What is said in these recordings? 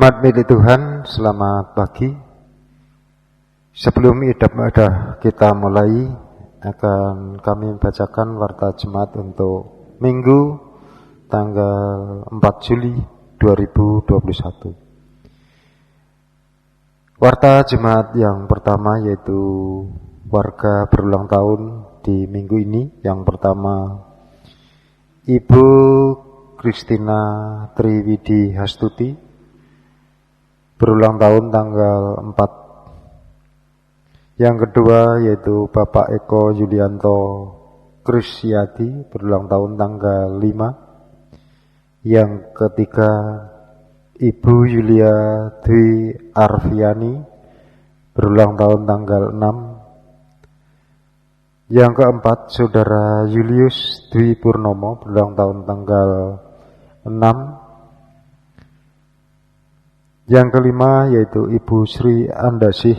Jemaat milik Tuhan, selamat pagi. Sebelum ibadah kita mulai, akan kami bacakan warta jemaat untuk Minggu tanggal 4 Juli 2021. Warta jemaat yang pertama yaitu warga berulang tahun di minggu ini. Yang pertama, Ibu Kristina Triwidi Hastuti, berulang tahun tanggal 4. Yang kedua yaitu Bapak Eko Yulianto Krisyadi, berulang tahun tanggal 5. Yang ketiga Ibu Yulia Dwi Arfiani, berulang tahun tanggal 6. Yang keempat Saudara Julius Dwi Purnomo, berulang tahun tanggal 6. Yang kelima yaitu Ibu Sri Andasih,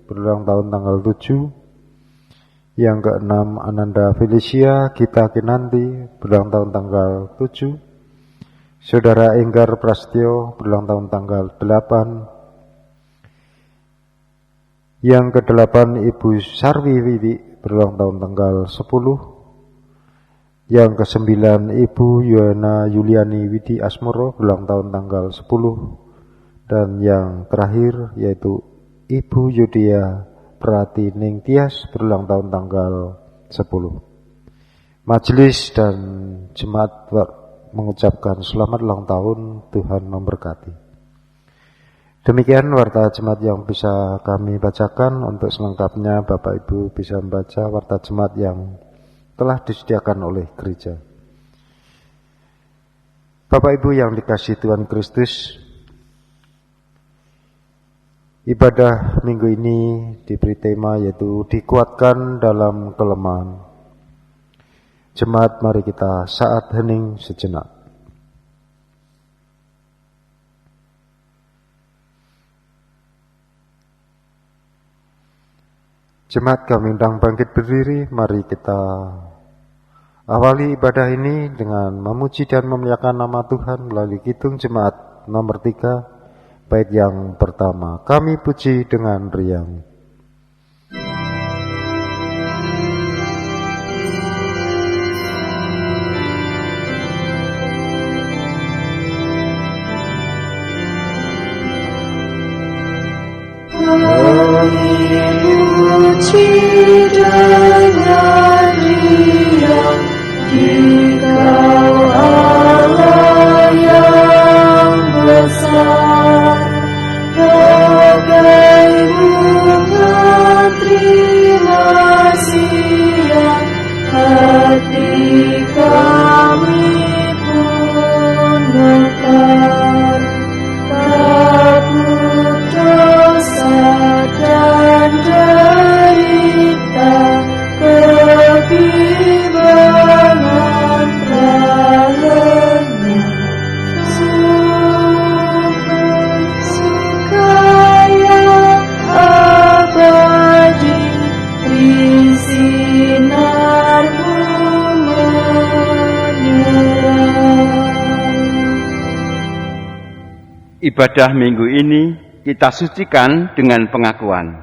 berulang tahun tanggal 7. Yang keenam Ananda Felicia Gita Kinanti, berulang tahun tanggal 7. Saudara Enggar Prastyo, berulang tahun tanggal 8. Yang ke-8 Ibu Sarwi Wiwi, berulang tahun tanggal 10. Yang ke-9 Ibu Yohana Yuliani Widi Asmoro, berulang tahun tanggal 10. Dan yang terakhir yaitu Ibu Yudia Prati Ningtyas, berulang tahun tanggal 10. Majelis dan jemaat mengucapkan selamat ulang tahun, Tuhan memberkati. Demikian warta jemaat yang bisa kami bacakan. Untuk selengkapnya Bapak Ibu bisa membaca warta jemaat yang telah disediakan oleh gereja. Bapak Ibu yang dikasihi Tuhan Kristus, ibadah minggu ini diberi tema yaitu dikuatkan dalam kelemahan. Jemaat, mari kita saat hening sejenak. Jemaat, kami undang bangkit berdiri. Mari kita awali ibadah ini dengan memuji dan memuliakan nama Tuhan melalui kidung jemaat nomor 3. Bait yang pertama, kami puji dengan riang. Kami puji dengan riang, Dikau Allah yang besar. Bagai bunga terima siang, hati kami pun mekar. Kabut dosa dan derita, kebimbangan pralena, sukaya abadi, sinarmu menyerang. Ibadah minggu ini kita sucikan dengan pengakuan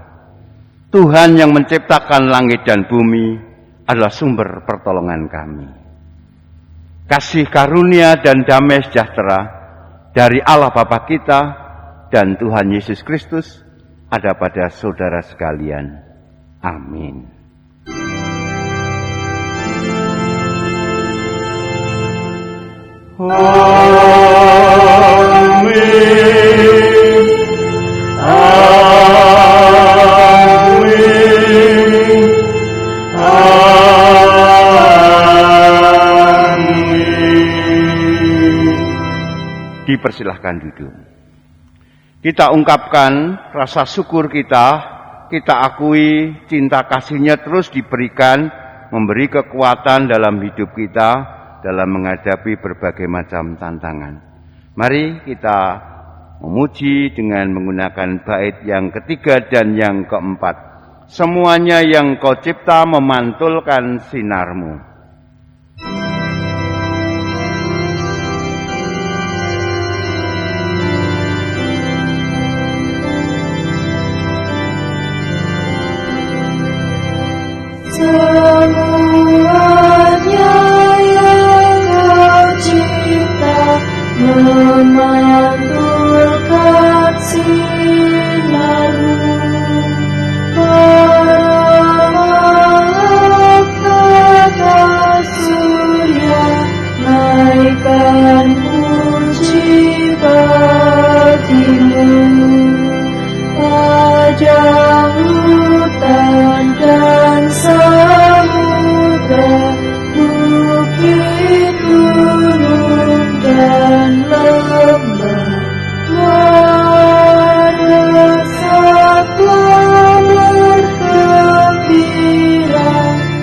Tuhan yang menciptakan langit dan bumi adalah sumber pertolongan kami. Kasih karunia dan damai sejahtera dari Allah Bapa kita dan Tuhan Yesus Kristus ada pada saudara sekalian. Amin. Dipersilahkan duduk. Kita ungkapkan rasa syukur kita akui cinta kasihnya terus diberikan, memberi kekuatan dalam hidup kita, dalam menghadapi berbagai macam tantangan. Mari kita memuji dengan menggunakan bait yang ketiga dan yang keempat. Semuanya yang kau cipta memantulkan sinarmu. semuanya yang Kau cipta memantulkan sinar-Mu. Para surya naikkan puji bagi-Mu. Padang hutan dan samudra, bukit gunung dan lembah, meresaplah bergembira,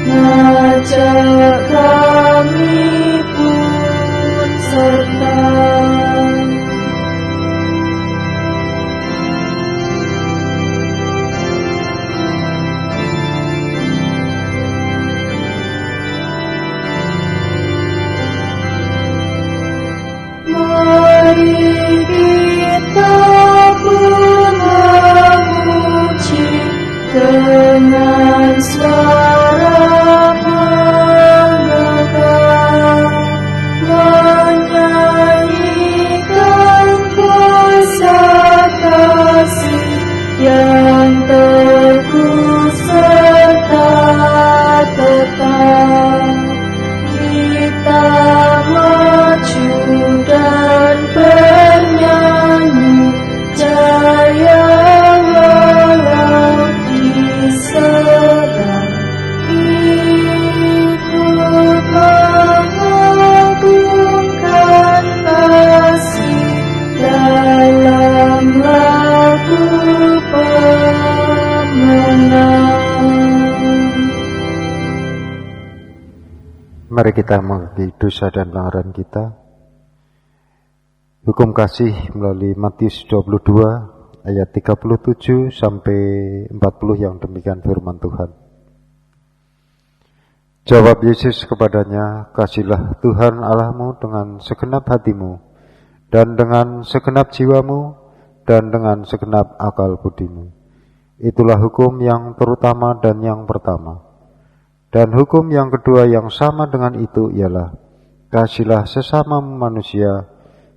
ngajak kami pun serta. Mari kita pun memuji dengan suara megah, menyanyikan kuasa kasih yang teguh serta tetap. Kita maju dan bernyanyi, jaya walau diserang. Ikut mengagungkan kasih dalam lagu pemenang. Mari kita mengakui dosa dan pelanggaran kita. Hukum kasih melalui Matius 22 ayat 37 sampai 40 yang demikian firman Tuhan. Jawab Yesus kepadanya, "Kasihilah Tuhan Allahmu dengan segenap hatimu, dan dengan segenap jiwamu, dan dengan segenap akal budimu. Itulah hukum yang terutama dan yang pertama. Dan hukum yang kedua yang sama dengan itu ialah, kasihilah sesama manusia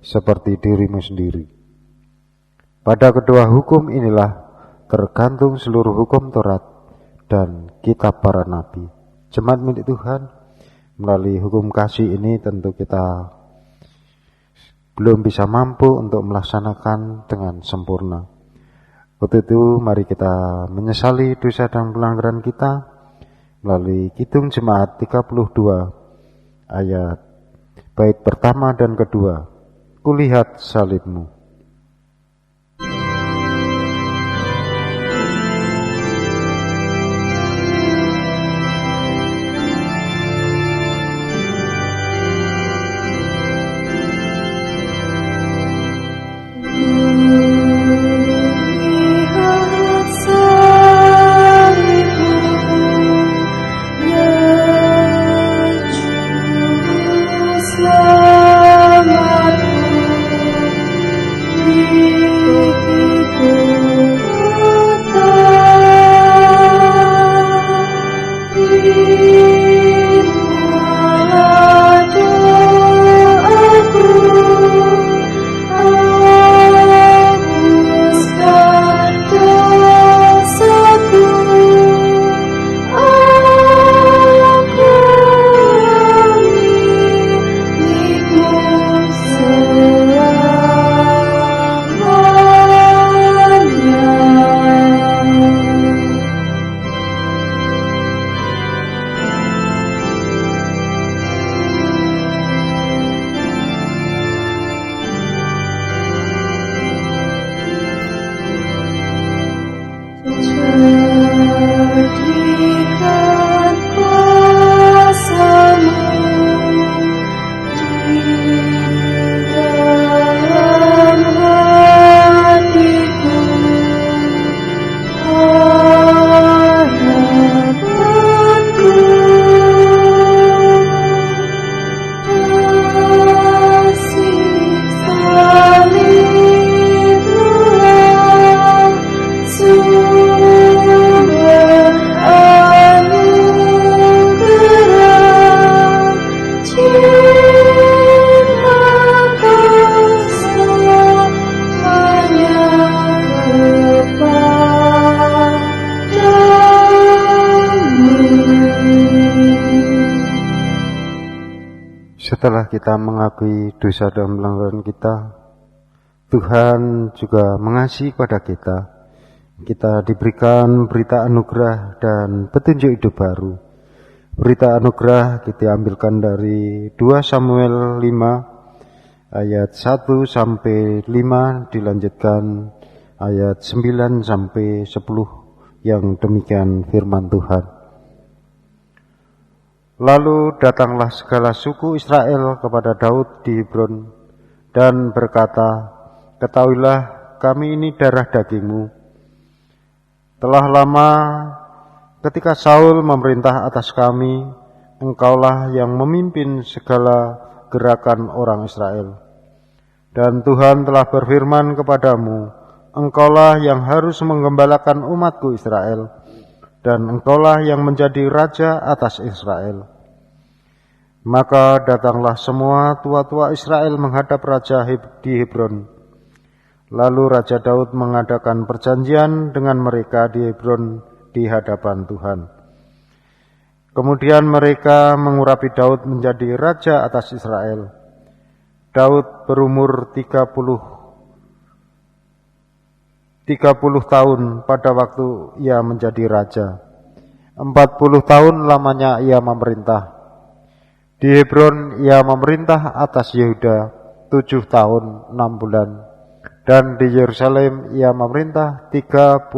seperti dirimu sendiri." Pada kedua hukum inilah tergantung seluruh hukum Taurat dan kitab para nabi. Jemaat milik Tuhan, melalui hukum kasih ini tentu kita belum bisa mampu untuk melaksanakan dengan sempurna. Untuk itu mari kita menyesali dosa dan pelanggaran kita melalui Kidung Jemaat 32 ayat bait pertama dan kedua. Kulihat salibmu. Setelah kita mengakui dosa dan pelanggaran kita, Tuhan juga mengasihi kepada kita. Kita diberikan berita anugerah dan petunjuk hidup baru. Berita anugerah kita ambilkan dari 2 Samuel 5 ayat 1 sampai 5, dilanjutkan ayat 9 sampai 10, yang demikian firman Tuhan. Lalu datanglah segala suku Israel kepada Daud di Hebron dan berkata, "Ketahuilah, kami ini darah dagingmu. Telah lama ketika Saul memerintah atas kami, engkaulah yang memimpin segala gerakan orang Israel. Dan Tuhan telah berfirman kepadamu, engkaulah yang harus menggembalakan umatku Israel, dan engkaulah yang menjadi raja atas Israel." Maka datanglah semua tua-tua Israel menghadap raja di Hebron. Lalu Raja Daud mengadakan perjanjian dengan mereka di Hebron di hadapan Tuhan. Kemudian mereka mengurapi Daud menjadi raja atas Israel. Daud berumur 30 tahun pada waktu ia menjadi raja. 40 tahun lamanya ia memerintah. Di Hebron ia memerintah atas Yehuda 7 tahun 6 bulan. Dan di Yerusalem ia memerintah 33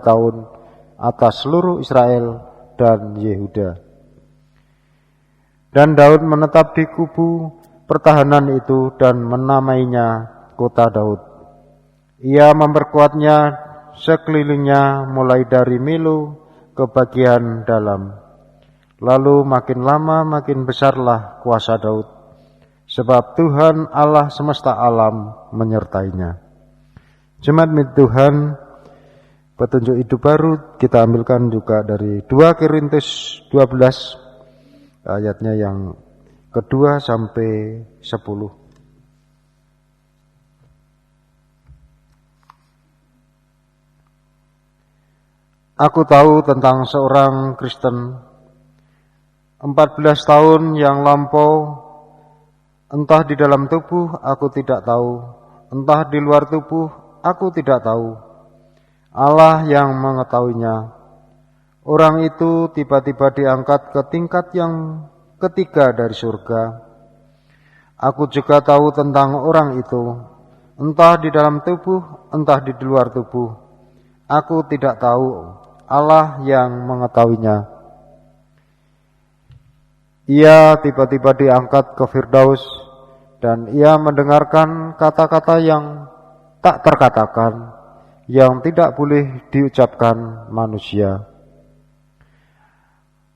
tahun atas seluruh Israel dan Yehuda. Dan Daud menetap di kubu pertahanan itu dan menamainya Kota Daud. Ia memperkuatnya sekelilingnya mulai dari Milo ke bagian dalam. Lalu makin lama makin besarlah kuasa Daud, sebab Tuhan Allah semesta alam menyertainya. Jemaat milik Tuhan, petunjuk hidup baru kita ambilkan juga dari 2 Korintus 12 ayatnya yang kedua sampai 10. Aku tahu tentang seorang Kristen 14 tahun yang lampau, entah di dalam tubuh aku tidak tahu, entah di luar tubuh aku tidak tahu. Allah yang mengetahuinya. Orang itu tiba-tiba diangkat ke tingkat yang ketiga dari surga. Aku juga tahu tentang orang itu, entah di dalam tubuh, entah di luar tubuh. Aku tidak tahu, Allah yang mengetahuinya. Ia tiba-tiba diangkat ke Firdaus, dan ia mendengarkan kata-kata yang tak terkatakan, yang tidak boleh diucapkan manusia.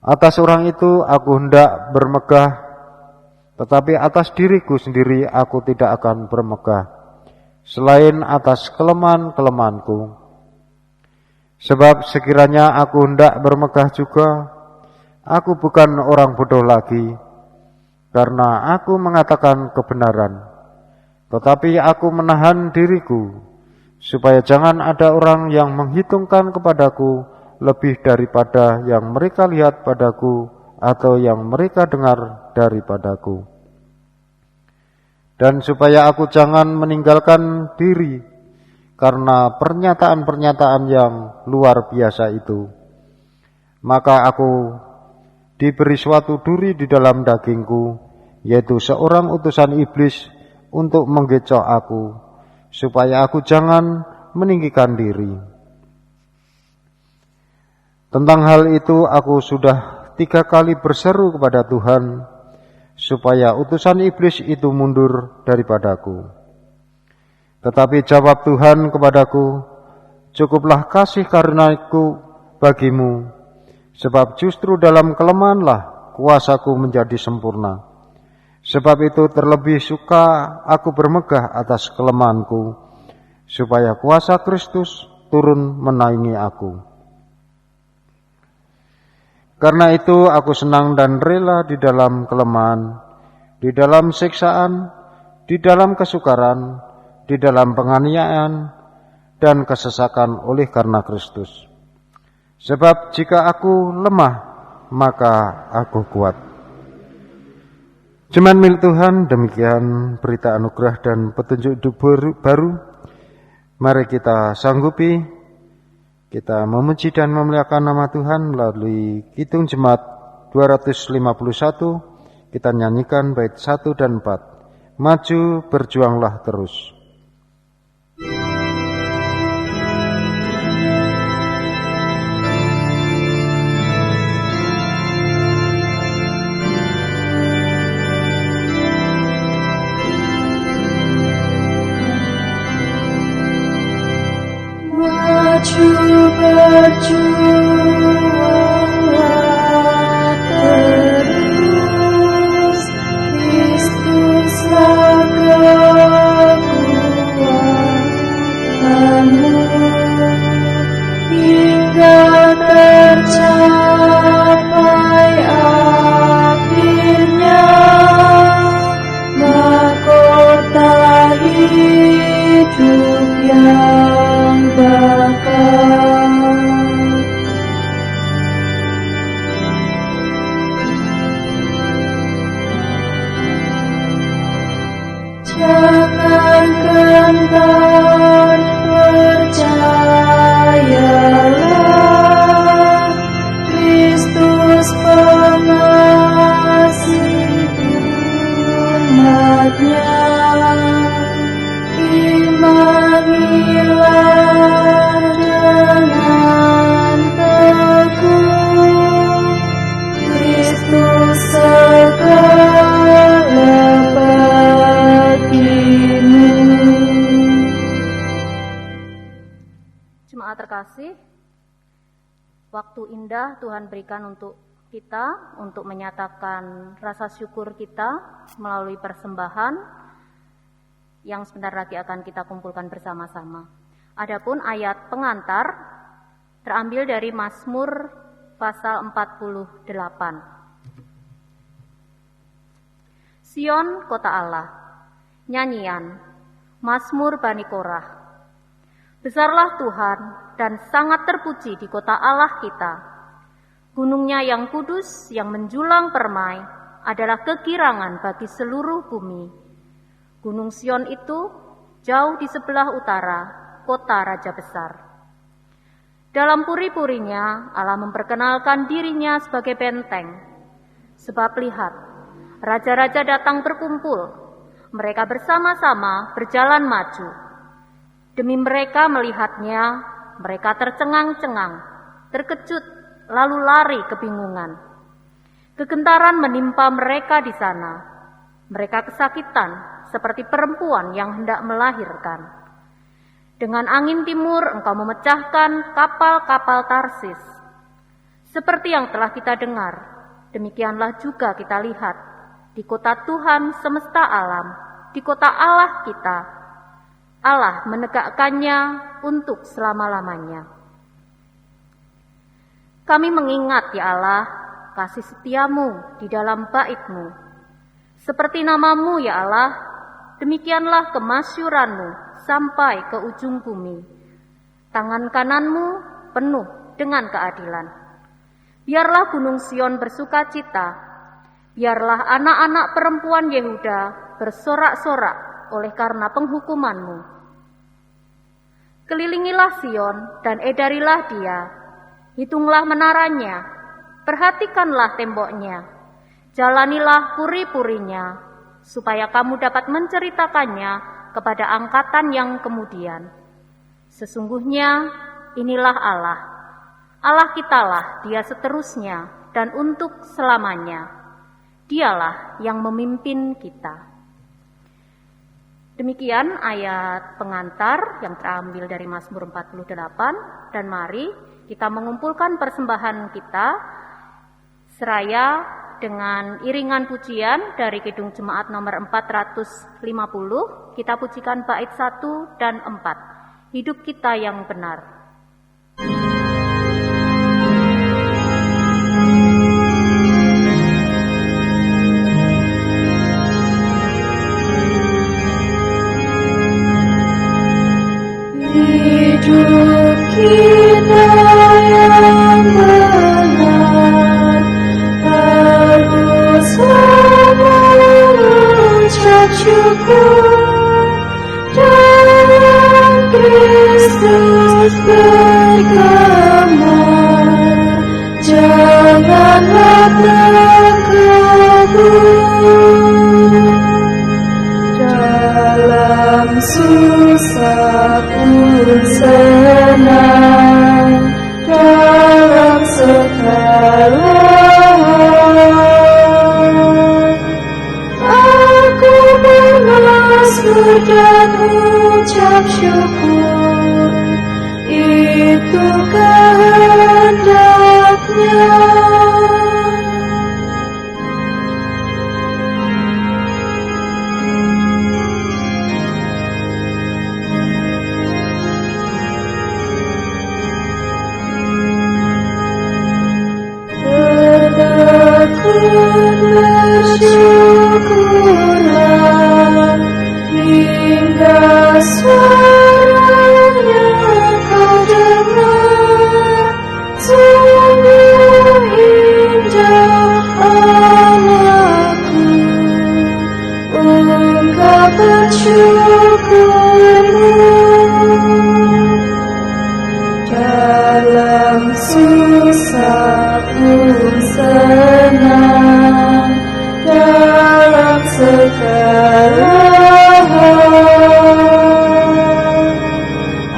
Atas orang itu aku hendak bermegah, tetapi atas diriku sendiri aku tidak akan bermegah, selain atas kelemahan-kelemahanku. Sebab sekiranya aku hendak bermegah juga, aku bukan orang bodoh lagi, karena aku mengatakan kebenaran. Tetapi aku menahan diriku, supaya jangan ada orang yang menghitungkan kepadaku lebih daripada yang mereka lihat padaku atau yang mereka dengar daripadaku. Dan supaya aku jangan meninggalkan diri karena pernyataan-pernyataan yang luar biasa itu, maka aku diberi suatu duri di dalam dagingku, yaitu seorang utusan iblis untuk menggecok aku, supaya aku jangan meninggikan diri. Tentang hal itu aku sudah 3 kali berseru kepada Tuhan, supaya utusan iblis itu mundur daripadaku. Tetapi jawab Tuhan kepadaku, cukuplah kasih karunia-Ku bagimu, sebab justru dalam kelemahanlah kuasaku menjadi sempurna. Sebab itu terlebih suka aku bermegah atas kelemahanku, supaya kuasa Kristus turun menaungi aku. Karena itu aku senang dan rela di dalam kelemahan, di dalam siksaan, di dalam kesukaran, di dalam penganiayaan, dan kesesakan oleh karena Kristus. Sebab jika aku lemah, maka aku kuat. Jemaat milik Tuhan, demikian berita anugerah dan petunjuk hidup baru. Mari kita sanggupi, kita memuji dan memuliakan nama Tuhan melalui Kidung Jemaat 251. Kita nyanyikan bait 1 dan 4. Maju berjuanglah terus. Berjuanglah terus, Kristuslah kekuatanmu, hingga tercapai akhirnya mahkota hidup yang bakal. Jangan gentar, percayalah, Kristus pengasih umatnya. Imanilah dengan teguh, Kristus segala bagimu. Jemaat terkasih, waktu indah Tuhan berikan untuk kita untuk menyatakan rasa syukur kita melalui persembahan yang sebentar lagi akan kita kumpulkan bersama-sama. Adapun ayat pengantar terambil dari Mazmur pasal 48. Sion, kota Allah. Nyanyian Mazmur Bani Korah. Besarlah Tuhan dan sangat terpuji di kota Allah kita. Gunungnya yang kudus, yang menjulang permai, adalah kegirangan bagi seluruh bumi. Gunung Sion itu jauh di sebelah utara, kota Raja Besar. Dalam puri-purinya, Allah memperkenalkan dirinya sebagai benteng. Sebab lihat, raja-raja datang berkumpul, mereka bersama-sama berjalan maju. Demi mereka melihatnya, mereka tercengang-cengang, terkejut, lalu lari kebingungan. Kegentaran menimpa mereka di sana. Mereka kesakitan, seperti perempuan yang hendak melahirkan. Dengan angin timur engkau memecahkan kapal-kapal Tarsis. Seperti yang telah kita dengar, demikianlah juga kita lihat di kota Tuhan semesta alam, di kota Allah kita. Allah menegakkannya untuk selama-lamanya. Kami mengingat, ya Allah, kasih setiamu di dalam bait-Mu. Seperti namamu, ya Allah, demikianlah kemasyuranmu sampai ke ujung bumi. Tangan kananmu penuh dengan keadilan. Biarlah gunung Sion bersuka cita. Biarlah anak-anak perempuan Yehuda bersorak-sorak oleh karena penghukumanmu. Kelilingilah Sion dan edarilah dia. Hitunglah menaranya. Perhatikanlah temboknya. Jalanilah puri-purinya, supaya kamu dapat menceritakannya kepada angkatan yang kemudian. Sesungguhnya inilah Allah. Allah kitalah dia seterusnya dan untuk selamanya. Dialah yang memimpin kita. Demikian ayat pengantar yang terambil dari Mazmur 48, dan mari kita mengumpulkan persembahan kita seraya dengan iringan pujian dari Kidung Jemaat nomor 450, kita pujikan bait 1 dan 4. Hidup kita yang benar. Hidup kita yang benar harus selalu mengucap syukur dalam Kristus bergema, janganlah terkabur. Dalam susah pun senang, dalam segala aku bermasmur dan ucap syukur, itu kehendaknya. Bersyukurlah hingga suaranya kau dengar, sungguh indah anakku, ungkap bersyukurmu. Dalam susah pun senang, dalam segala hal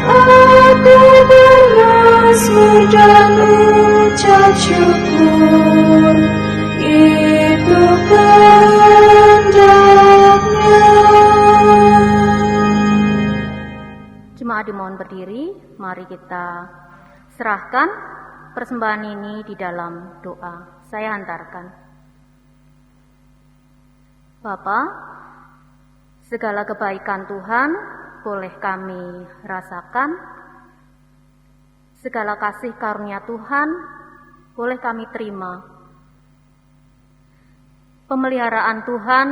aku bermasmur dan ucap syukur, itu kehendaknya. Jemaat dimohon berdiri, mari kita serahkan persembahan ini di dalam doa. Saya hantarkan. Bapa, segala kebaikan Tuhan boleh kami rasakan, segala kasih karunia Tuhan boleh kami terima. Pemeliharaan Tuhan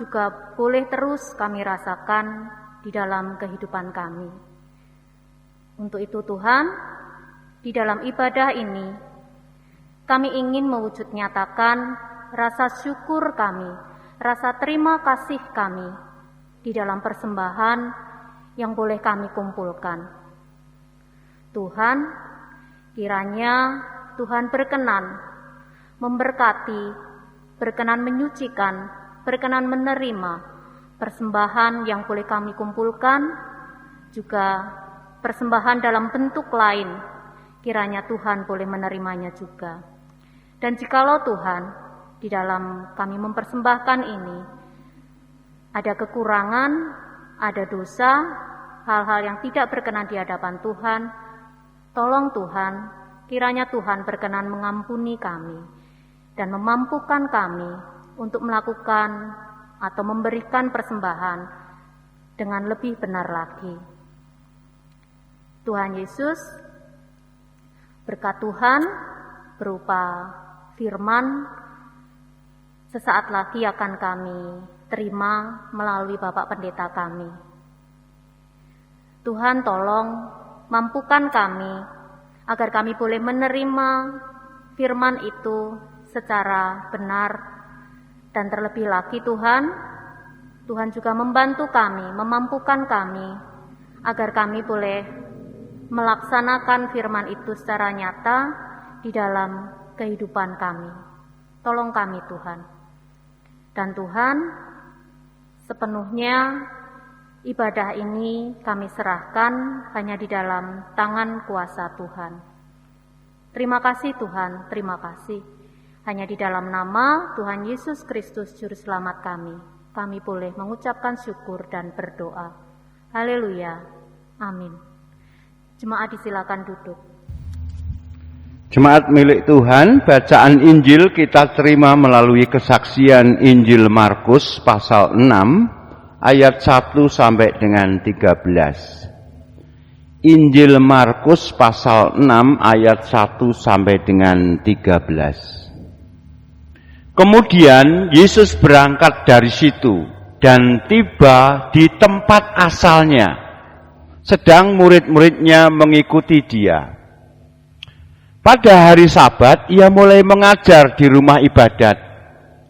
juga boleh terus kami rasakan di dalam kehidupan kami. Untuk itu Tuhan, di dalam ibadah ini, kami ingin mewujud nyatakan rasa syukur kami, rasa terima kasih kami di dalam persembahan yang boleh kami kumpulkan. Tuhan, kiranya Tuhan berkenan memberkati, berkenan menyucikan, berkenan menerima persembahan yang boleh kami kumpulkan, juga persembahan dalam bentuk lain, kiranya Tuhan boleh menerimanya juga. Dan jikalau Tuhan, di dalam kami mempersembahkan ini, ada kekurangan, ada dosa, hal-hal yang tidak berkenan di hadapan Tuhan, tolong Tuhan, kiranya Tuhan berkenan mengampuni kami, dan memampukan kami untuk melakukan atau memberikan persembahan dengan lebih benar lagi. Tuhan Yesus, berkat Tuhan berupa firman sesaat lagi akan kami terima melalui Bapak Pendeta kami. Tuhan tolong mampukan kami agar kami boleh menerima firman itu secara benar, dan terlebih lagi Tuhan juga membantu kami, memampukan kami agar kami boleh melaksanakan firman itu secara nyata di dalam kehidupan kami. Tolong kami Tuhan. Dan Tuhan, sepenuhnya ibadah ini kami serahkan hanya di dalam tangan kuasa Tuhan. Terima kasih Tuhan, terima kasih. Hanya di dalam nama Tuhan Yesus Kristus Juru Selamat kami boleh mengucapkan syukur dan berdoa. Haleluya. Amin. Jemaat disilakan duduk. Jemaat milik Tuhan, bacaan Injil kita terima melalui kesaksian Injil Markus pasal 6 ayat 1 sampai dengan 13. Injil Markus pasal 6 ayat 1 sampai dengan 13. Kemudian Yesus berangkat dari situ dan tiba di tempat asalnya. Sedang murid-muridnya mengikuti dia. Pada hari Sabat, ia mulai mengajar di rumah ibadat,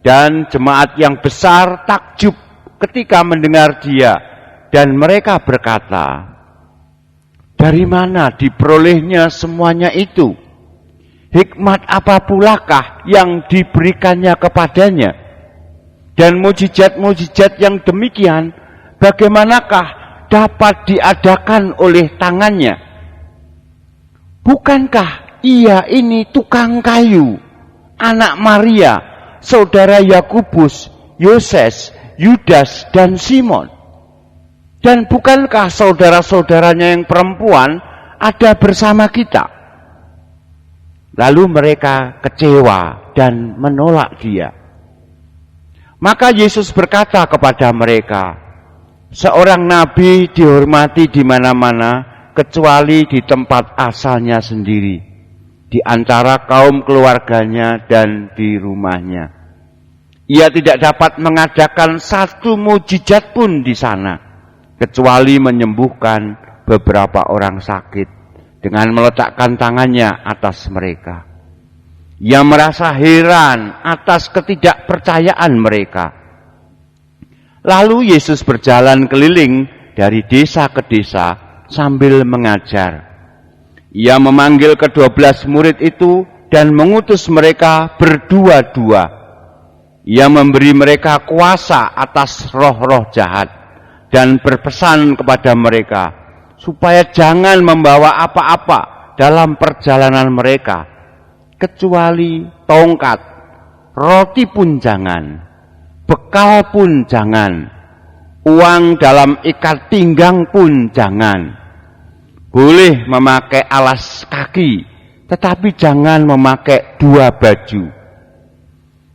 dan jemaat yang besar takjub ketika mendengar dia, dan mereka berkata, dari mana diperolehnya semuanya itu? Hikmat apa pulakah yang diberikannya kepadanya? Dan mujizat-mujizat yang demikian, bagaimanakah dapat diadakan oleh tangannya? Bukankah ia ini tukang kayu, anak Maria, saudara Yakobus, Yoses, Yudas, dan Simon? Dan bukankah saudara-saudaranya yang perempuan ada bersama kita? Lalu mereka kecewa dan menolak dia. Maka Yesus berkata kepada mereka, seorang nabi dihormati di mana-mana, kecuali di tempat asalnya sendiri, di antara kaum keluarganya dan di rumahnya. Ia tidak dapat mengadakan satu mujizat pun di sana, kecuali menyembuhkan beberapa orang sakit dengan meletakkan tangannya atas mereka. Ia merasa heran atas ketidakpercayaan mereka. Lalu Yesus berjalan keliling dari desa ke desa sambil mengajar. Ia memanggil ke-12 murid itu dan mengutus mereka berdua-dua. Ia memberi mereka kuasa atas roh-roh jahat dan berpesan kepada mereka supaya jangan membawa apa-apa dalam perjalanan mereka, kecuali tongkat, roti pun jangan, bekal pun jangan, uang dalam ikat pinggang pun jangan. Boleh memakai alas kaki, tetapi jangan memakai 2 baju.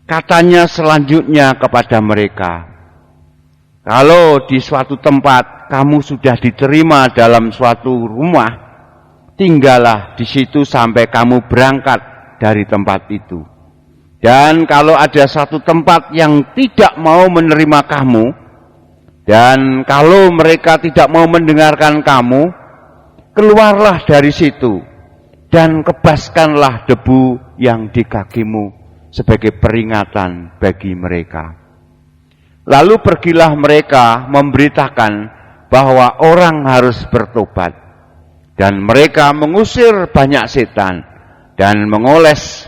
Katanya selanjutnya kepada mereka, kalau di suatu tempat kamu sudah diterima dalam suatu rumah, tinggallah di situ sampai kamu berangkat dari tempat itu. Dan kalau ada satu tempat yang tidak mau menerima kamu, dan kalau mereka tidak mau mendengarkan kamu, keluarlah dari situ dan kebaskanlah debu yang di kakimu sebagai peringatan bagi mereka. Lalu pergilah mereka memberitakan bahwa orang harus bertobat, dan mereka mengusir banyak setan dan mengoles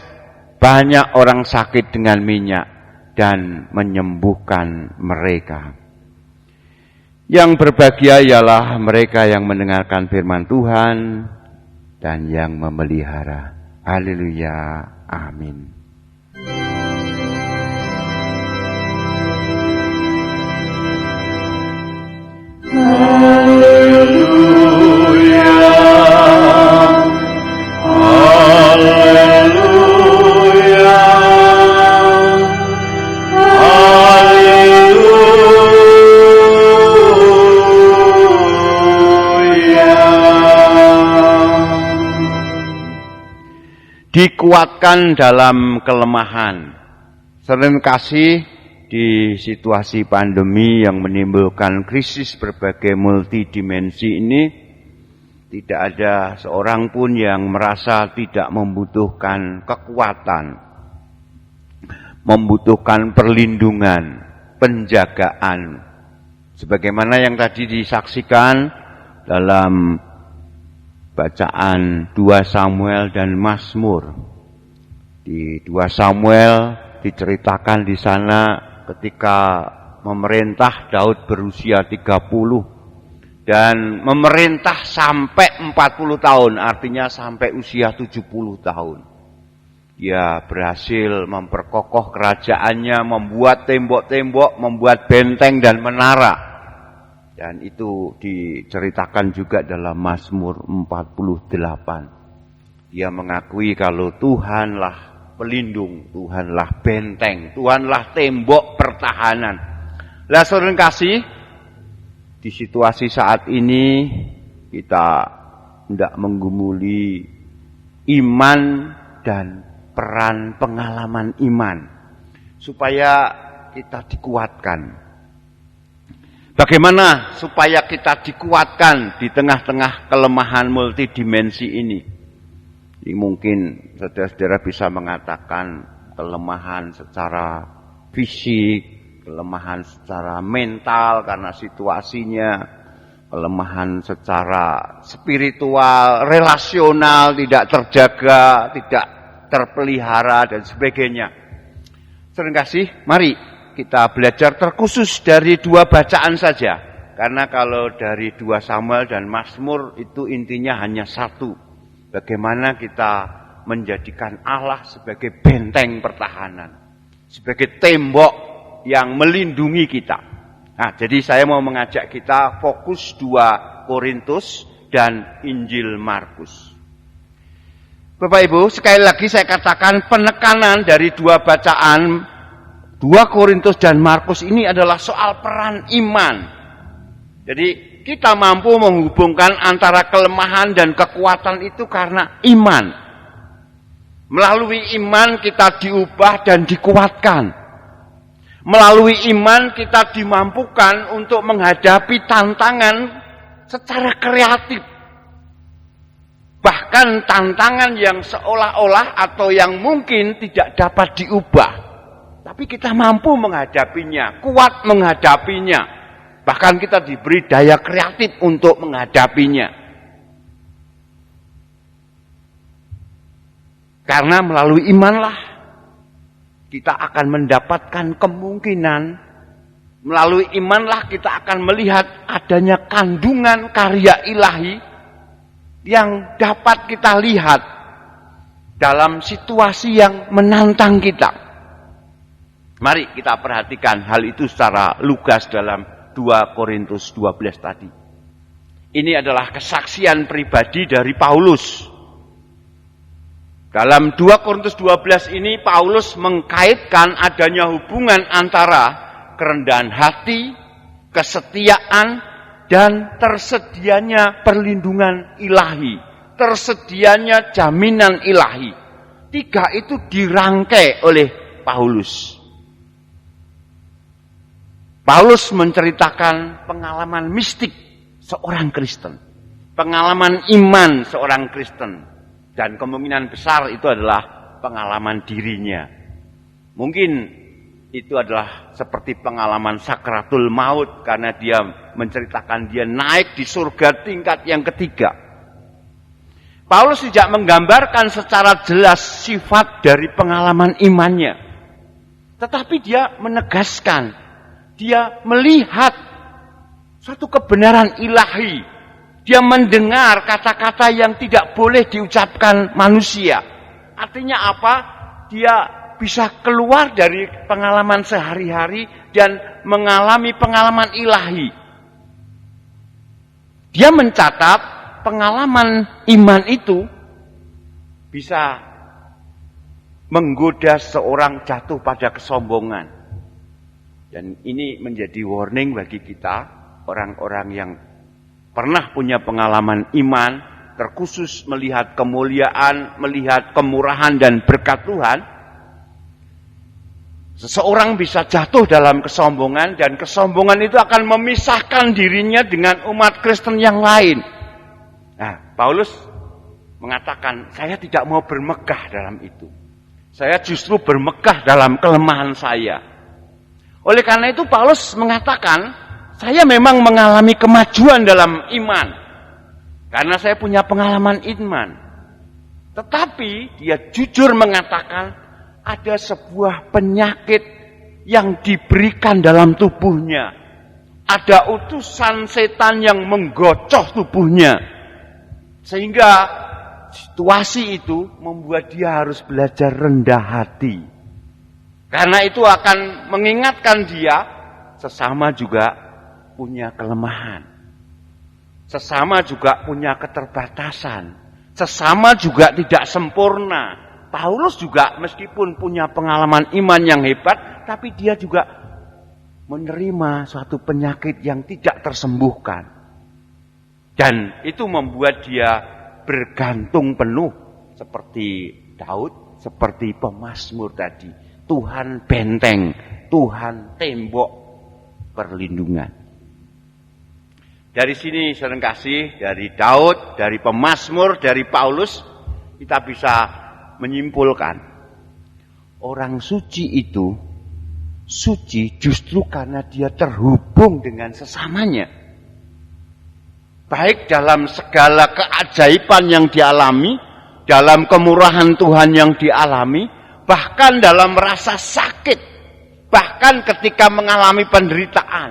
banyak orang sakit dengan minyak dan menyembuhkan mereka. Yang berbahagia ialah mereka yang mendengarkan firman Tuhan dan yang memelihara. Haleluya. Amin. Haleluya. Haleluya. Dikuatkan dalam kelemahan. Sering kasih di situasi pandemi yang menimbulkan krisis berbagai multidimensi ini, tidak ada seorang pun yang merasa tidak membutuhkan kekuatan, membutuhkan perlindungan, penjagaan. Sebagaimana yang tadi disaksikan dalam bacaan 2 Samuel dan Mazmur. Di 2 Samuel diceritakan di sana ketika memerintah Daud berusia 30 dan memerintah sampai 40 tahun, artinya sampai usia 70 tahun. Dia berhasil memperkokoh kerajaannya, membuat tembok-tembok, membuat benteng dan menara. Dan itu diceritakan juga dalam Mazmur 48. Dia mengakui kalau Tuhanlah pelindung, Tuhanlah benteng, Tuhanlah tembok pertahanan. Lah saudara kasih, di situasi saat ini kita tidak menggumuli iman dan peran pengalaman iman supaya kita dikuatkan. Bagaimana supaya kita dikuatkan di tengah-tengah kelemahan multidimensi ini? Ini mungkin saudara-saudara bisa mengatakan kelemahan secara fisik, kelemahan secara mental karena situasinya, kelemahan secara spiritual, relasional, tidak terjaga, tidak terpelihara, dan sebagainya. Terima kasih, mari kita belajar terkhusus dari 2 bacaan saja. Karena kalau dari 2 Samuel dan Mazmur itu intinya hanya satu. Bagaimana kita menjadikan Allah sebagai benteng pertahanan. Sebagai tembok yang melindungi kita. Nah, jadi saya mau mengajak kita fokus 2 Korintus dan Injil Markus. Bapak Ibu, sekali lagi saya katakan penekanan dari 2 bacaan 2 Korintus dan Markus ini adalah soal peran iman. Jadi kita mampu menghubungkan antara kelemahan dan kekuatan itu karena iman. Melalui iman kita diubah dan dikuatkan. Melalui iman kita dimampukan untuk menghadapi tantangan secara kreatif. Bahkan tantangan yang seolah-olah atau yang mungkin tidak dapat diubah. Tapi kita mampu menghadapinya, kuat menghadapinya. Bahkan kita diberi daya kreatif untuk menghadapinya. Karena melalui imanlah kita akan mendapatkan kemungkinan, melalui imanlah kita akan melihat adanya kandungan karya ilahi yang dapat kita lihat dalam situasi yang menantang kita. Mari kita perhatikan hal itu secara lugas dalam 2 Korintus 12 tadi. Ini adalah kesaksian pribadi dari Paulus. Dalam 2 Korintus 12 ini Paulus mengkaitkan adanya hubungan antara kerendahan hati, kesetiaan, dan tersedianya perlindungan ilahi. Tersedianya jaminan ilahi. 3 itu dirangkai oleh Paulus. Paulus menceritakan pengalaman mistik seorang Kristen. Pengalaman iman seorang Kristen. Dan kemungkinan besar itu adalah pengalaman dirinya. Mungkin itu adalah seperti pengalaman sakratul maut. Karena dia menceritakan dia naik di surga tingkat yang ketiga. Paulus tidak menggambarkan secara jelas sifat dari pengalaman imannya. Tetapi dia menegaskan. Dia melihat suatu kebenaran ilahi. Dia mendengar kata-kata yang tidak boleh diucapkan manusia. Artinya apa? Dia bisa keluar dari pengalaman sehari-hari dan mengalami pengalaman ilahi. Dia mencatat pengalaman iman itu bisa menggoda seorang jatuh pada kesombongan. Dan ini menjadi warning bagi kita, orang-orang yang pernah punya pengalaman iman, terkhusus melihat kemuliaan, melihat kemurahan dan berkat Tuhan. Seseorang bisa jatuh dalam kesombongan dan kesombongan itu akan memisahkan dirinya dengan umat Kristen yang lain. Nah, Paulus mengatakan, saya tidak mau bermegah dalam itu. Saya justru bermegah dalam kelemahan saya. Oleh karena itu Paulus mengatakan, saya memang mengalami kemajuan dalam iman. Karena saya punya pengalaman iman. Tetapi dia jujur mengatakan ada sebuah penyakit yang diberikan dalam tubuhnya. Ada utusan setan yang menggocoh tubuhnya. Sehingga situasi itu membuat dia harus belajar rendah hati. Karena itu akan mengingatkan dia sesama juga punya kelemahan. Sesama juga punya keterbatasan. Sesama juga tidak sempurna. Paulus juga meskipun punya pengalaman iman yang hebat, tapi dia juga menerima suatu penyakit yang tidak tersembuhkan. Dan itu membuat dia bergantung penuh seperti Daud, seperti pemazmur tadi. Tuhan benteng, Tuhan tembok perlindungan. Dari sini saudara kasih, dari Daud, dari pemazmur, dari Paulus, kita bisa menyimpulkan orang suci itu suci justru karena dia terhubung dengan sesamanya. Baik dalam segala keajaiban yang dialami, dalam kemurahan Tuhan yang dialami, bahkan dalam rasa sakit, bahkan ketika mengalami penderitaan.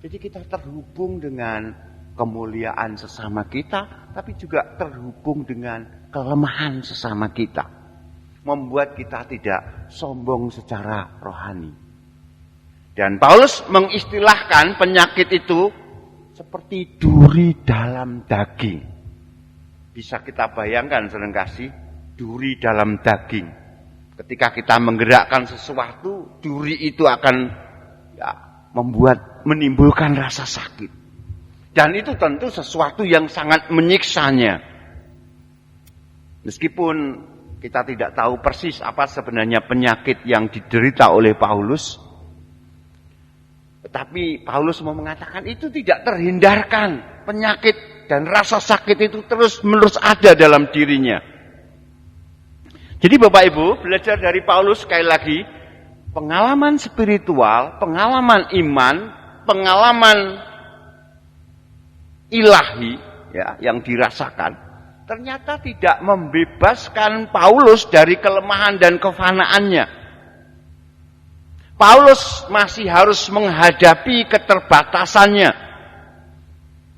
Jadi kita terhubung dengan kemuliaan sesama kita, tapi juga terhubung dengan kelemahan sesama kita. Membuat kita tidak sombong secara rohani. Dan Paulus mengistilahkan penyakit itu seperti duri dalam daging. Bisa kita bayangkan seringkali duri dalam daging. Ketika kita menggerakkan sesuatu, duri itu akan menimbulkan rasa sakit. Dan itu tentu sesuatu yang sangat menyiksanya. Meskipun kita tidak tahu persis apa sebenarnya penyakit yang diderita oleh Paulus, tetapi Paulus mau mengatakan itu tidak terhindarkan. Penyakit dan rasa sakit itu terus-menerus ada dalam dirinya. Jadi Bapak Ibu, belajar dari Paulus sekali lagi, pengalaman spiritual, pengalaman iman, pengalaman ilahi ya, yang dirasakan, ternyata tidak membebaskan Paulus dari kelemahan dan kefanaannya. Paulus masih harus menghadapi keterbatasannya.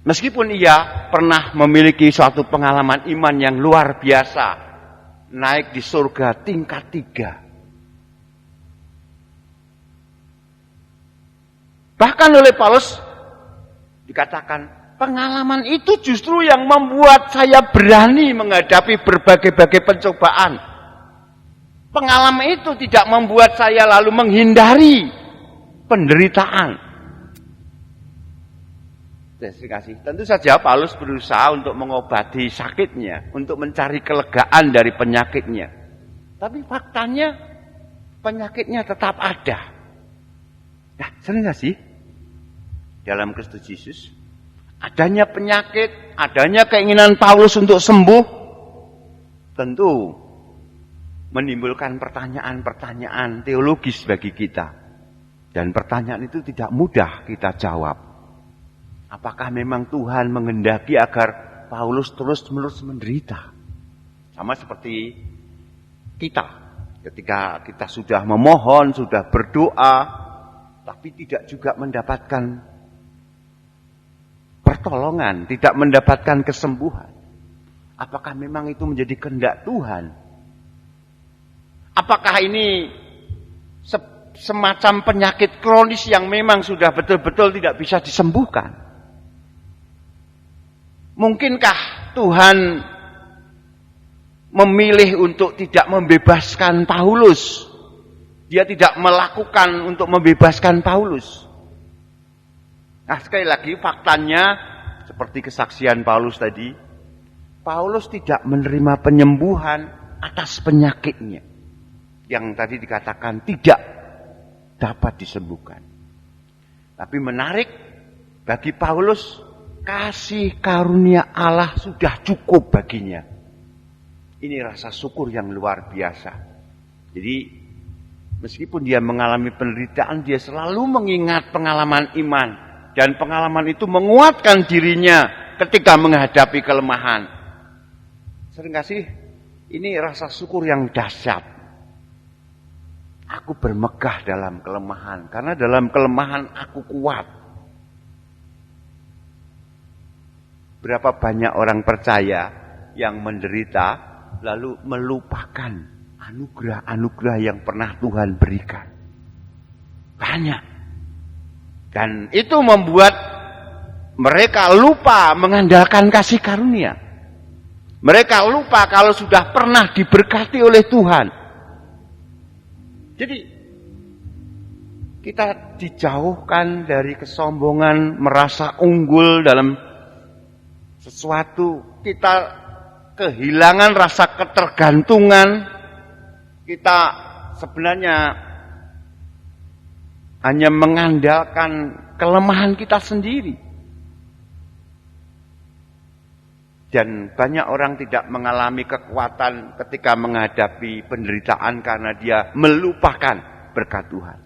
Meskipun ia pernah memiliki suatu pengalaman iman yang luar biasa, naik di surga tingkat 3. Bahkan oleh Paulus dikatakan, pengalaman itu justru yang membuat saya berani menghadapi berbagai-bagai pencobaan. Pengalaman itu tidak membuat saya lalu menghindari penderitaan. Terima kasih. Tentu saja Paulus berusaha untuk mengobati sakitnya, untuk mencari kelegaan dari penyakitnya. Tapi faktanya penyakitnya tetap ada. Nah, sering gak sih? Dalam Kristus Yesus, adanya penyakit, adanya keinginan Paulus untuk sembuh, tentu menimbulkan pertanyaan-pertanyaan teologis bagi kita. Dan pertanyaan itu tidak mudah kita jawab. Apakah memang Tuhan menghendaki agar Paulus terus-menerus menderita? Sama seperti kita. Ketika kita sudah memohon, sudah berdoa, tapi tidak juga mendapatkan pertolongan, tidak mendapatkan kesembuhan. Apakah memang itu menjadi kehendak Tuhan? Apakah ini semacam penyakit kronis yang memang sudah betul-betul tidak bisa disembuhkan? Mungkinkah Tuhan memilih untuk tidak membebaskan Paulus? Dia tidak melakukan untuk membebaskan Paulus. Nah, sekali lagi faktanya seperti kesaksian Paulus tadi, Paulus tidak menerima penyembuhan atas penyakitnya. Yang tadi dikatakan tidak dapat disembuhkan. Tapi menarik, bagi Paulus, kasih karunia Allah sudah cukup baginya. Ini rasa syukur yang luar biasa. Jadi, meskipun dia mengalami penderitaan, dia selalu mengingat pengalaman iman. Dan pengalaman itu menguatkan dirinya ketika menghadapi kelemahan. Sering gak sih? Ini rasa syukur yang dahsyat. Aku bermegah dalam kelemahan, karena dalam kelemahan aku kuat. Berapa banyak orang percaya yang menderita, lalu melupakan anugerah-anugerah yang pernah Tuhan berikan. Banyak. Dan itu membuat mereka lupa mengandalkan kasih karunia. Mereka lupa kalau sudah pernah diberkati oleh Tuhan. Jadi kita dijauhkan dari kesombongan, merasa unggul dalam sesuatu. Kita kehilangan rasa ketergantungan. Kita sebenarnya hanya mengandalkan kelemahan kita sendiri. Dan banyak orang tidak mengalami kekuatan ketika menghadapi penderitaan karena dia melupakan berkat Tuhan.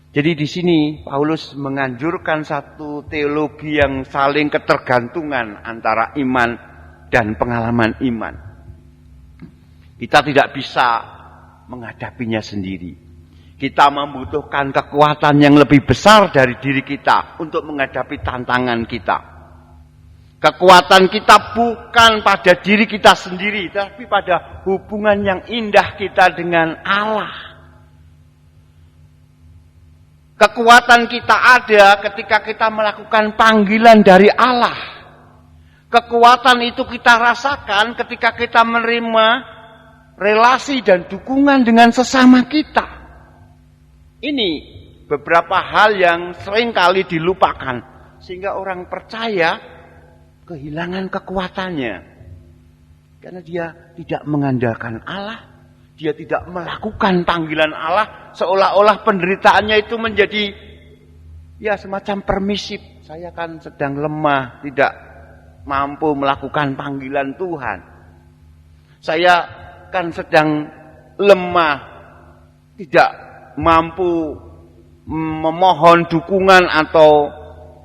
Jadi di sini Paulus menganjurkan satu teologi yang saling ketergantungan antara iman dan pengalaman iman. Kita tidak bisa menghadapinya sendiri. Kita membutuhkan kekuatan yang lebih besar dari diri kita untuk menghadapi tantangan kita. Kekuatan kita bukan pada diri kita sendiri, tapi pada hubungan yang indah kita dengan Allah. Kekuatan kita ada ketika kita melakukan panggilan dari Allah. Kekuatan itu kita rasakan ketika kita menerima relasi dan dukungan dengan sesama kita. Ini beberapa hal yang seringkali dilupakan, sehingga orang percaya kehilangan kekuatannya. Karena dia tidak mengandalkan Allah, dia tidak melakukan panggilan Allah, seolah-olah penderitaannya itu menjadi semacam permisif. Saya kan sedang lemah, tidak mampu melakukan panggilan Tuhan. Saya kan sedang lemah, tidak mampu memohon dukungan atau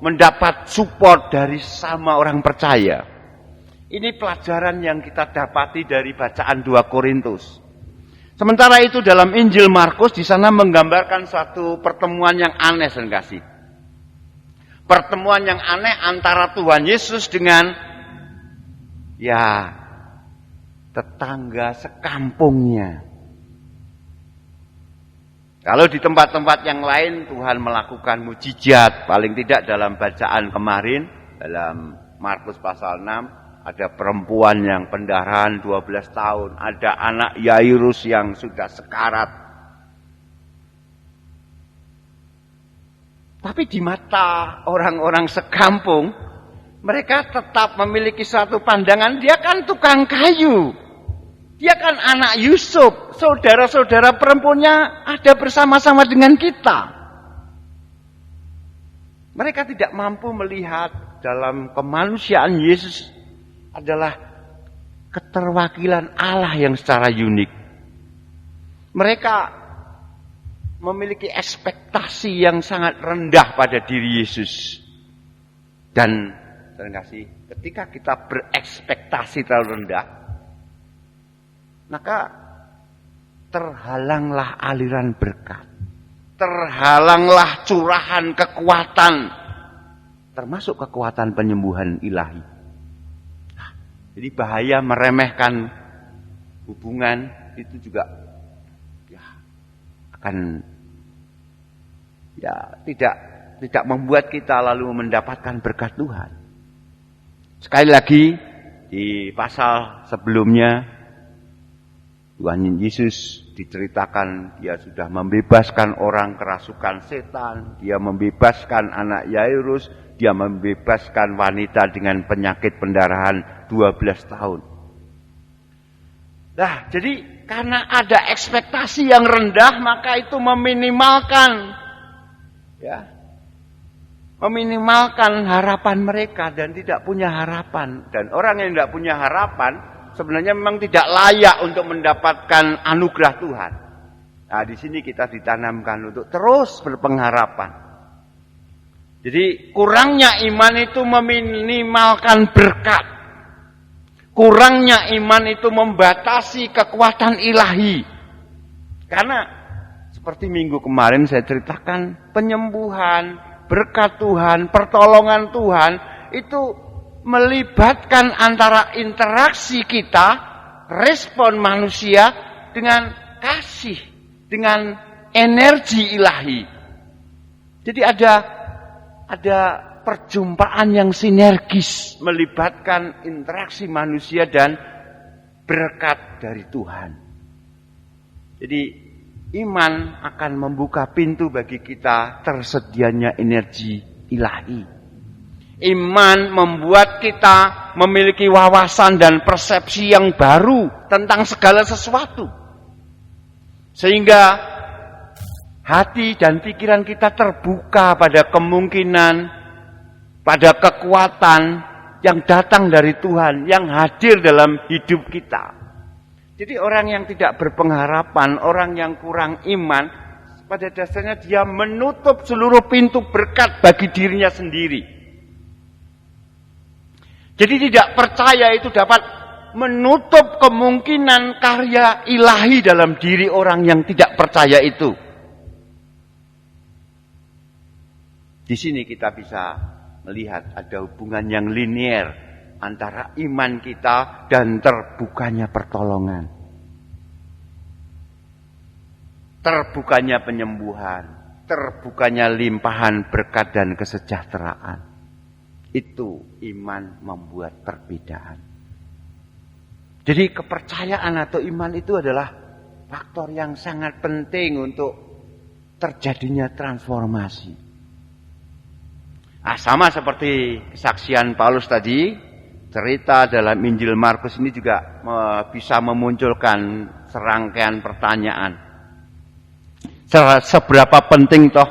mendapat support dari sama orang percaya. Ini pelajaran yang kita dapati dari bacaan 2 Korintus. Sementara itu dalam Injil Markus di sana menggambarkan suatu pertemuan yang aneh, saudara kasih. Pertemuan yang aneh antara Tuhan Yesus dengan tetangga sekampungnya. Kalau di tempat-tempat yang lain Tuhan melakukan mujizat, paling tidak dalam bacaan kemarin, dalam Markus pasal 6, ada perempuan yang pendarahan 12 tahun, ada anak Yairus yang sudah sekarat. Tapi di mata orang-orang sekampung, mereka tetap memiliki suatu pandangan, dia kan tukang kayu. Dia kan anak Yusuf, saudara-saudara perempuannya ada bersama-sama dengan kita. Mereka tidak mampu melihat dalam kemanusiaan Yesus adalah keterwakilan Allah yang secara unik. Mereka memiliki ekspektasi yang sangat rendah pada diri Yesus. Dan ketika kita berekspektasi terlalu rendah, maka terhalanglah aliran berkat, terhalanglah curahan kekuatan, termasuk kekuatan penyembuhan ilahi. Jadi bahaya meremehkan hubungan itu juga akan tidak membuat kita lalu mendapatkan berkat Tuhan. Sekali lagi di pasal sebelumnya Tuhan Yesus diceritakan dia sudah membebaskan orang kerasukan setan, dia membebaskan anak Yairus, dia membebaskan wanita dengan penyakit pendarahan 12 tahun. Nah, jadi karena ada ekspektasi yang rendah, maka itu meminimalkan harapan mereka dan tidak punya harapan. Dan orang yang tidak punya harapan sebenarnya memang tidak layak untuk mendapatkan anugerah Tuhan. Nah, di sini kita ditanamkan untuk terus berpengharapan. Jadi kurangnya iman itu meminimalkan berkat. Kurangnya iman itu membatasi kekuatan ilahi. Karena seperti minggu kemarin saya ceritakan, penyembuhan, berkat Tuhan, pertolongan Tuhan itu melibatkan antara interaksi kita, respon manusia dengan kasih, dengan energi ilahi. Jadi ada perjumpaan yang sinergis melibatkan interaksi manusia dan berkat dari Tuhan. Jadi iman akan membuka pintu bagi kita tersedianya energi ilahi. Iman membuat kita memiliki wawasan dan persepsi yang baru tentang segala sesuatu. Sehingga hati dan pikiran kita terbuka pada kemungkinan, pada kekuatan yang datang dari Tuhan, yang hadir dalam hidup kita. Jadi orang yang tidak berpengharapan, orang yang kurang iman, pada dasarnya dia menutup seluruh pintu berkat bagi dirinya sendiri. Jadi tidak percaya itu dapat menutup kemungkinan karya ilahi dalam diri orang yang tidak percaya itu. Di sini kita bisa melihat ada hubungan yang linier antara iman kita dan terbukanya pertolongan. Terbukanya penyembuhan, terbukanya limpahan berkat dan kesejahteraan. Itu iman membuat perbedaan. Jadi kepercayaan atau iman itu adalah faktor yang sangat penting untuk terjadinya transformasi. Sama seperti kesaksian Paulus tadi, cerita dalam Injil Markus ini juga bisa memunculkan serangkaian pertanyaan. Seberapa penting toh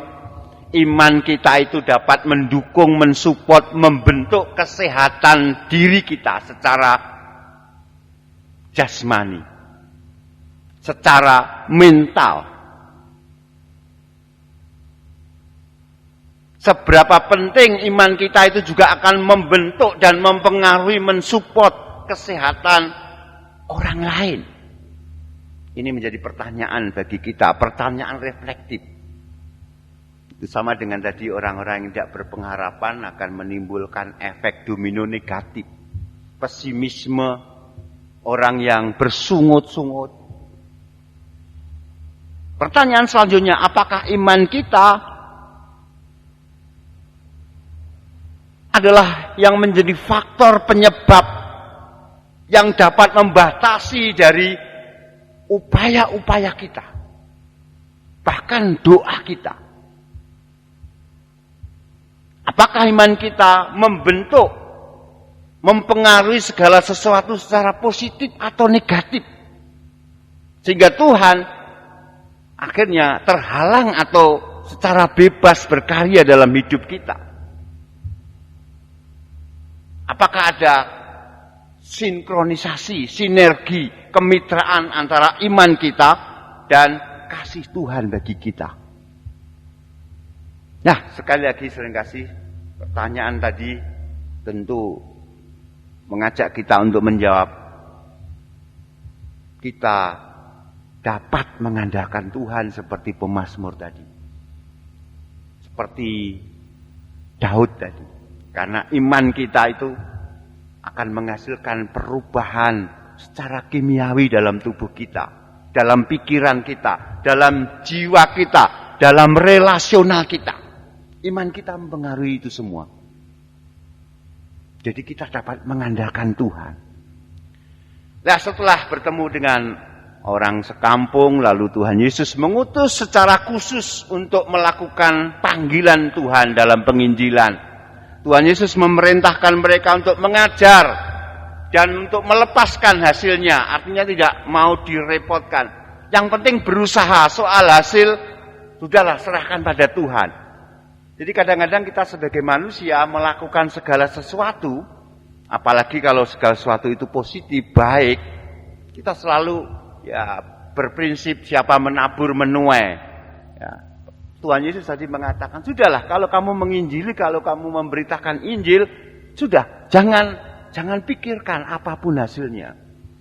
iman kita itu dapat mendukung, mensupport, membentuk kesehatan diri kita secara jasmani, secara mental. Seberapa penting iman kita itu juga akan membentuk dan mempengaruhi, mensupport kesehatan orang lain. Ini menjadi pertanyaan bagi kita, pertanyaan reflektif. Itu sama dengan tadi orang-orang yang tidak berpengharapan akan menimbulkan efek domino negatif. Pesimisme, orang yang bersungut-sungut. Pertanyaan selanjutnya, apakah iman kita adalah yang menjadi faktor penyebab yang dapat membatasi dari upaya-upaya kita, bahkan doa kita? Apakah iman kita membentuk, mempengaruhi segala sesuatu secara positif atau negatif, sehingga Tuhan akhirnya terhalang atau secara bebas berkarya dalam hidup kita? Apakah ada sinkronisasi, sinergi, kemitraan antara iman kita dan kasih Tuhan bagi kita? Nah, sekali lagi sering kasih pertanyaan tadi tentu mengajak kita untuk menjawab. Kita dapat mengandalkan Tuhan seperti pemazmur tadi. Seperti Daud tadi. Karena iman kita itu akan menghasilkan perubahan secara kimiawi dalam tubuh kita, dalam pikiran kita, dalam jiwa kita, dalam relasional kita. Iman kita mempengaruhi itu semua. Jadi kita dapat mengandalkan Tuhan. Nah, setelah bertemu dengan orang sekampung, lalu Tuhan Yesus mengutus secara khusus untuk melakukan panggilan Tuhan dalam penginjilan. Tuhan Yesus memerintahkan mereka untuk mengajar dan untuk melepaskan hasilnya. Artinya tidak mau direpotkan. Yang penting berusaha, soal hasil sudahlah serahkan pada Tuhan. Jadi kadang-kadang kita sebagai manusia melakukan segala sesuatu, apalagi kalau segala sesuatu itu positif, baik, kita selalu berprinsip siapa menabur menuai. Ya. Tuhan Yesus tadi mengatakan, sudahlah kalau kamu menginjili, kalau kamu memberitakan Injil, sudah, jangan pikirkan apapun hasilnya.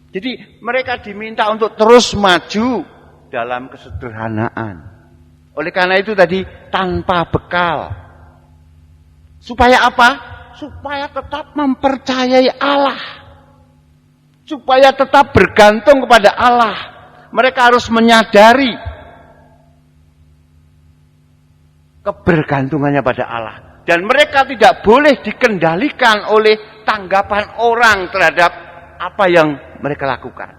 Jadi mereka diminta untuk terus maju dalam kesederhanaan. Oleh karena itu tadi tanpa bekal. Supaya apa? Supaya tetap mempercayai Allah. Supaya tetap bergantung kepada Allah. Mereka harus menyadari kebergantungannya pada Allah. Dan mereka tidak boleh dikendalikan oleh tanggapan orang terhadap apa yang mereka lakukan.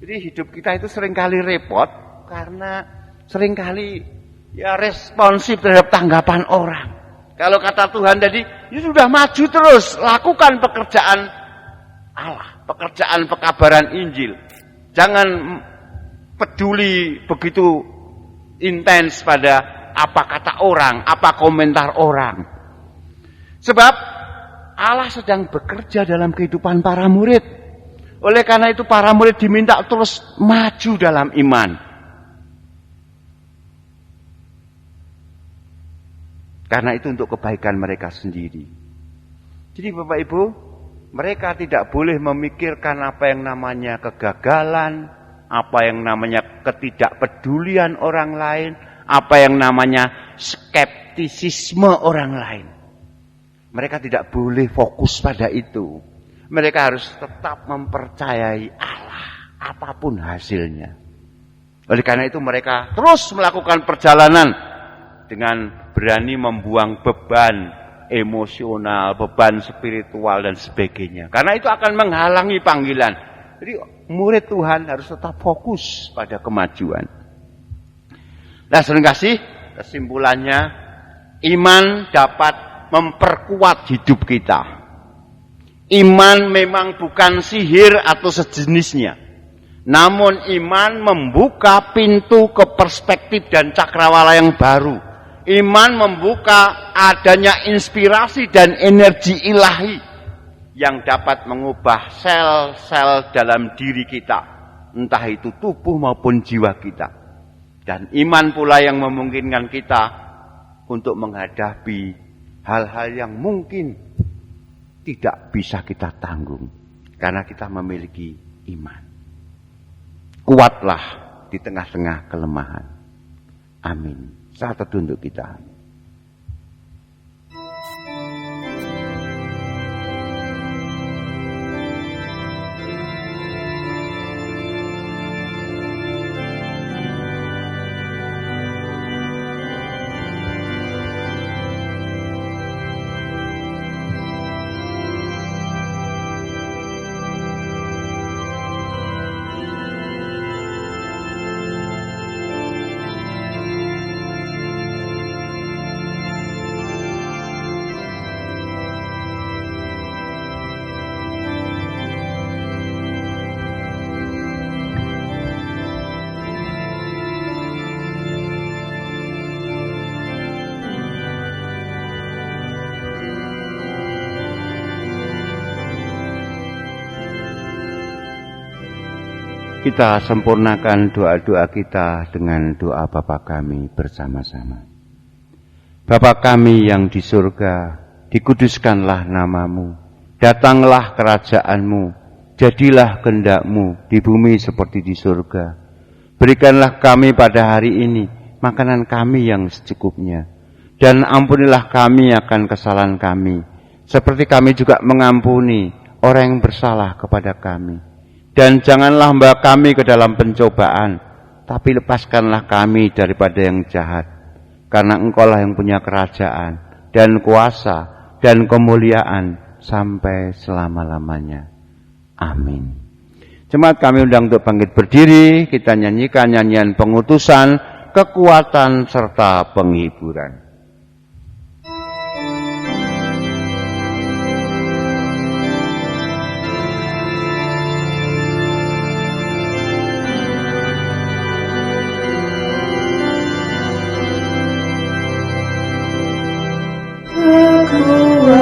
Jadi hidup kita itu seringkali repot karena seringkali responsif terhadap tanggapan orang. Kalau kata Tuhan tadi, ya sudah maju terus, lakukan pekerjaan Allah, pekerjaan pekabaran Injil. Jangan peduli begitu intens pada apa kata orang, apa komentar orang. Sebab Allah sedang bekerja dalam kehidupan para murid. Oleh karena itu para murid diminta terus maju dalam iman. Karena itu untuk kebaikan mereka sendiri. Jadi Bapak Ibu, mereka tidak boleh memikirkan apa yang namanya kegagalan, apa yang namanya ketidakpedulian orang lain, apa yang namanya skeptisisme orang lain. Mereka tidak boleh fokus pada itu. Mereka harus tetap mempercayai Allah, apapun hasilnya. Oleh karena itu mereka terus melakukan perjalanan dengan berani membuang beban emosional, beban spiritual dan sebagainya. Karena itu akan menghalangi panggilan. Jadi murid Tuhan harus tetap fokus pada kemajuan. Nah, saudara kasih, kesimpulannya, iman dapat memperkuat hidup kita. Iman memang bukan sihir atau sejenisnya. Namun iman membuka pintu ke perspektif dan cakrawala yang baru. Iman membuka adanya inspirasi dan energi ilahi yang dapat mengubah sel-sel dalam diri kita, entah itu tubuh maupun jiwa kita. Dan iman pula yang memungkinkan kita untuk menghadapi hal-hal yang mungkin tidak bisa kita tanggung, karena kita memiliki iman. Kuatlah di tengah-tengah kelemahan. Amin. Saat teduh untuk kita. Kita sempurnakan doa-doa kita dengan doa Bapa kami bersama-sama. Bapa kami yang di surga, dikuduskanlah namamu, datanglah kerajaanmu, jadilah kehendak-mu di bumi seperti di surga. Berikanlah kami pada hari ini makanan kami yang secukupnya, dan ampunilah kami akan kesalahan kami, seperti kami juga mengampuni orang yang bersalah kepada kami. Dan janganlah membawa kami ke dalam pencobaan, tapi lepaskanlah kami daripada yang jahat. Karena Engkaulah yang punya kerajaan, dan kuasa, dan kemuliaan, sampai selama-lamanya. Amin. Jemaat kami undang untuk bangkit berdiri, kita nyanyikan nyanyian pengutusan, kekuatan, serta penghiburan.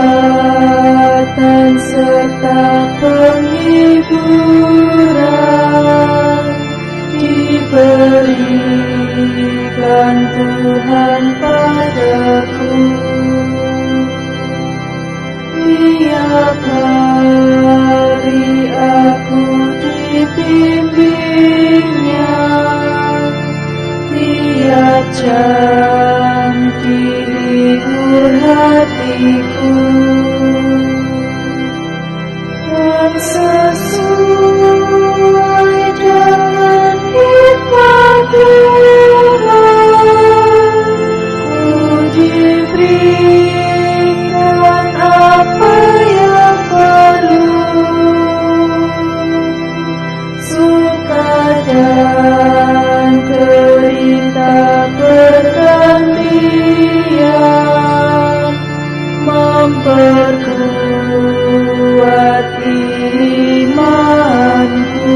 Kekuatan serta penghiburan diberikan Tuhan padaku. Tiap hari aku dibimbingnya, tiap jam dihibur hatiku, dan sesuai dengan hikmat Tuhan, ku diberikan apa yang perlu, suka dan derita bergantian, memperkuat imanku.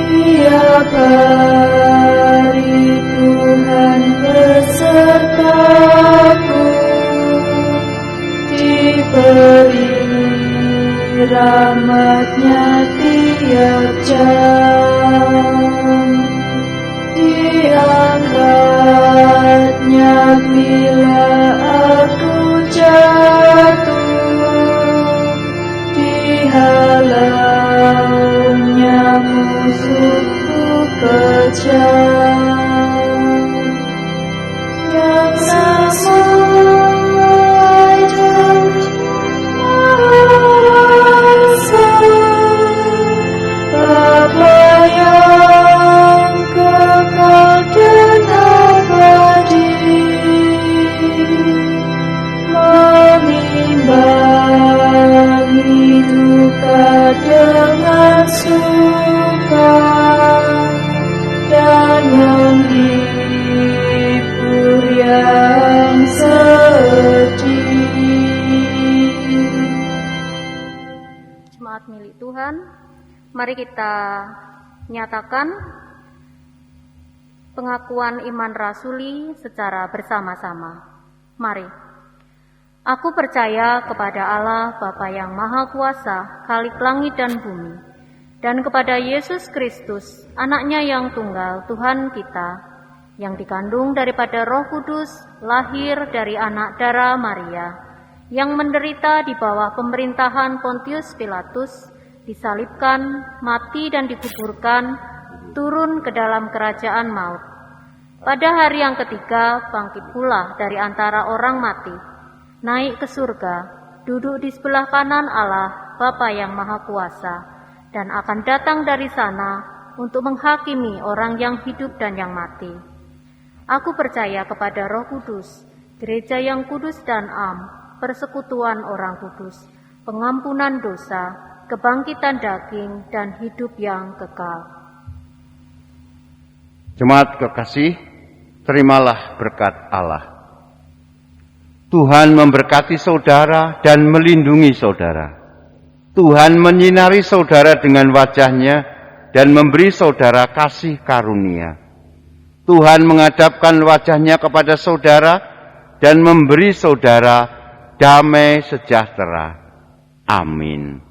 Tiap hari angkatnya bila aku jatuh, dihalaunya musuhku kejam. Yang sesuai rasa Bapa yang kekal dan abadi, mengimbangi duka dengan suka dan menghibur yang sedih. Jemaat milik Tuhan, mari kita nyatakan pengakuan iman rasuli secara bersama-sama. Mari. Aku percaya kepada Allah Bapa yang Maha Kuasa, Khalik langit dan bumi, dan kepada Yesus Kristus, anaknya yang tunggal, Tuhan kita, yang dikandung daripada Roh Kudus, lahir dari anak darah Maria, yang menderita di bawah pemerintahan Pontius Pilatus, disalibkan, mati dan dikuburkan, turun ke dalam kerajaan maut. Pada hari yang ketiga, bangkit pula dari antara orang mati, naik ke surga, duduk di sebelah kanan Allah, Bapa yang Maha Kuasa, dan akan datang dari sana untuk menghakimi orang yang hidup dan yang mati. Aku percaya kepada Roh Kudus, gereja yang kudus dan am, persekutuan orang kudus, pengampunan dosa, kebangkitan daging, dan hidup yang kekal. Jemaat kekasih, terimalah berkat Allah. Tuhan memberkati saudara dan melindungi saudara. Tuhan menyinari saudara dengan wajah-Nya dan memberi saudara kasih karunia. Tuhan menghadapkan wajah-Nya kepada saudara dan memberi saudara damai sejahtera. Amin.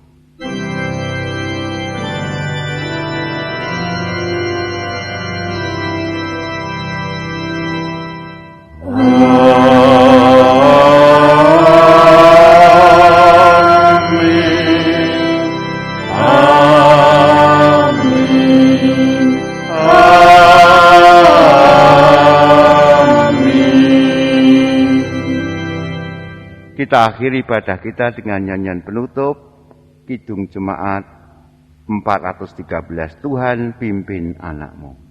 Kita akhiri ibadah kita dengan nyanyian penutup Kidung Jemaat 413, Tuhan pimpin anakmu.